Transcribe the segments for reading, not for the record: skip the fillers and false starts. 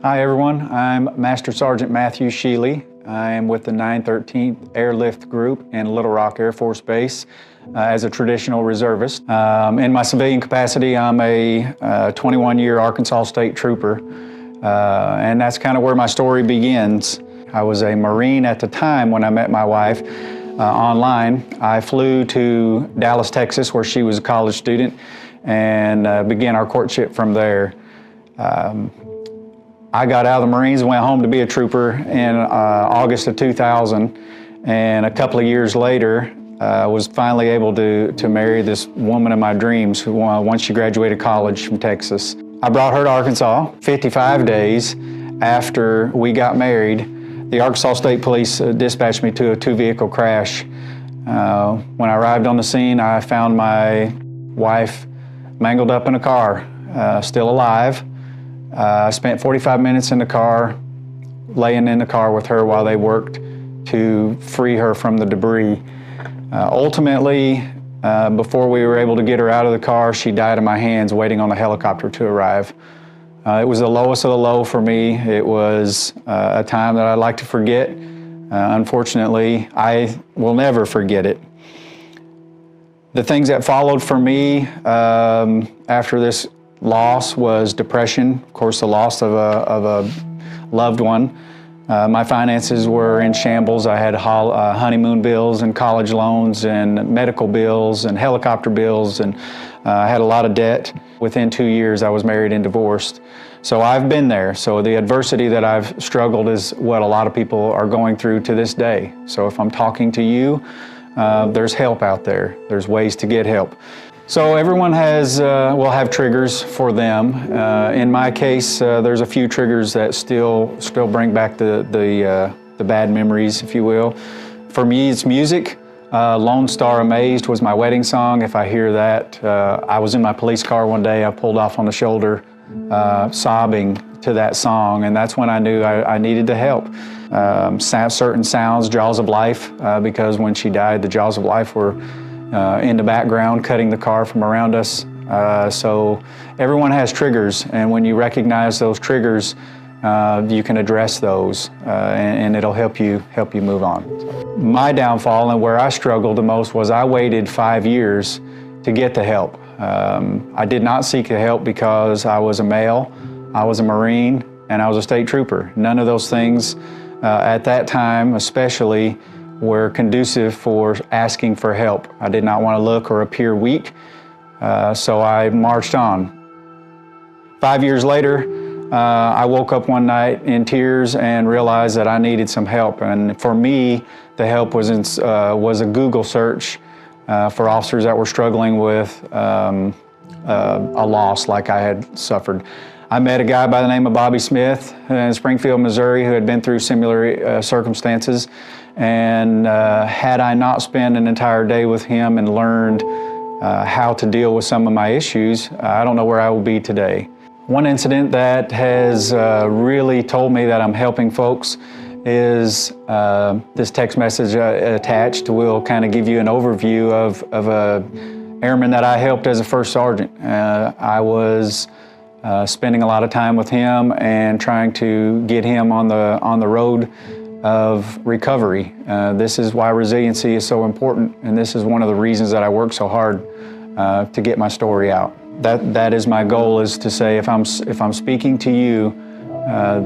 Hi everyone, I'm Master Sergeant Matthew Sheley. I am with the 913th Airlift Group in Little Rock Air Force Base as a traditional reservist. In my civilian capacity, I'm a 21-year Arkansas State Trooper, and that's kind of where my story begins. I was a Marine at the time when I met my wife online. I flew to Dallas, Texas, where she was a college student, and began our courtship from there. I got out of the Marines and went home to be a trooper in August of 2000, and a couple of years later, was finally able to marry this woman of my dreams once she graduated college from Texas. I brought her to Arkansas. 55 days after we got married, the Arkansas State Police dispatched me to a two-vehicle crash. When I arrived on the scene, I found my wife mangled up in a car, still alive. I spent 45 minutes in the car, laying in the car with her while they worked to free her from the debris. Ultimately, before we were able to get her out of the car, she died in my hands waiting on the helicopter to arrive. It was the lowest of the low for me. It was a time that I'd like to forget. Unfortunately, I will never forget it. The things that followed for me after this loss was depression, of course, the loss of a loved one. My finances were in shambles. I had honeymoon bills and college loans and medical bills and helicopter bills, and I had a lot of debt. Within 2 years, I was married and divorced. So I've been there. So the adversity that I've struggled is what a lot of people are going through to this day. So if I'm talking to you, there's help out there. There's ways to get help. So everyone will have triggers for them. In my case, there's a few triggers that still bring back the bad memories, if you will. For me, it's music. Lone Star Amazed was my wedding song. If I hear that, I was in my police car one day, I pulled off on the shoulder, sobbing to that song, and that's when I knew I needed to help. Certain sounds, Jaws of Life, because when she died, the Jaws of Life were in the background, cutting the car from around us. So everyone has triggers, and when you recognize those triggers, you can address those, and it'll help you move on. My downfall and where I struggled the most was I waited 5 years to get the help. I did not seek the help because I was a male, I was a Marine, and I was a state trooper. None of those things at that time, especially, were conducive for asking for help. I did not want to look or appear weak, so I marched on. 5 years later, I woke up one night in tears and realized that I needed some help. And for me, the help was a Google search for officers that were struggling with a loss like I had suffered. I met a guy by the name of Bobby Smith in Springfield, Missouri, who had been through similar circumstances. And had I not spent an entire day with him and learned how to deal with some of my issues, I don't know where I will be today. One incident that has really told me that I'm helping folks is this text message attached. Will kind of give you an overview of a airman that I helped as a first sergeant. I was spending a lot of time with him and trying to get him on the road of recovery. This is why resiliency is so important, and this is one of the reasons that I work so hard to get my story out. That is my goal, is to say if I'm speaking to you,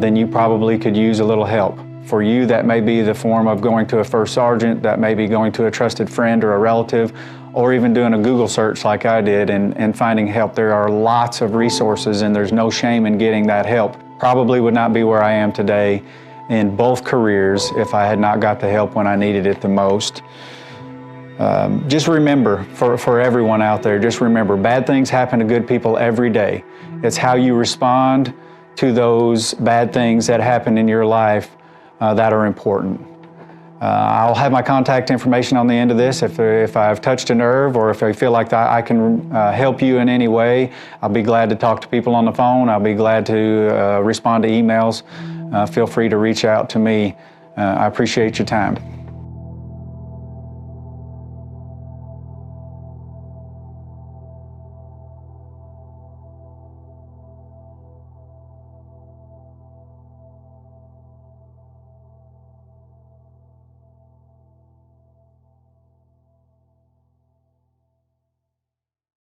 then you probably could use a little help. For you, that may be the form of going to a first sergeant, that may be going to a trusted friend or a relative, or even doing a Google search like I did and finding help. There are lots of resources, and there's no shame in getting that help. Probably would not be where I am today in both careers if I had not got the help when I needed it the most. Just remember, for everyone out there, just remember, bad things happen to good people every day. It's how you respond to those bad things that happen in your life that are important. I'll have my contact information on the end of this. If I've touched a nerve, or if I feel like I can help you in any way, I'll be glad to talk to people on the phone. I'll be glad to respond to emails. Feel free to reach out to me. I appreciate your time.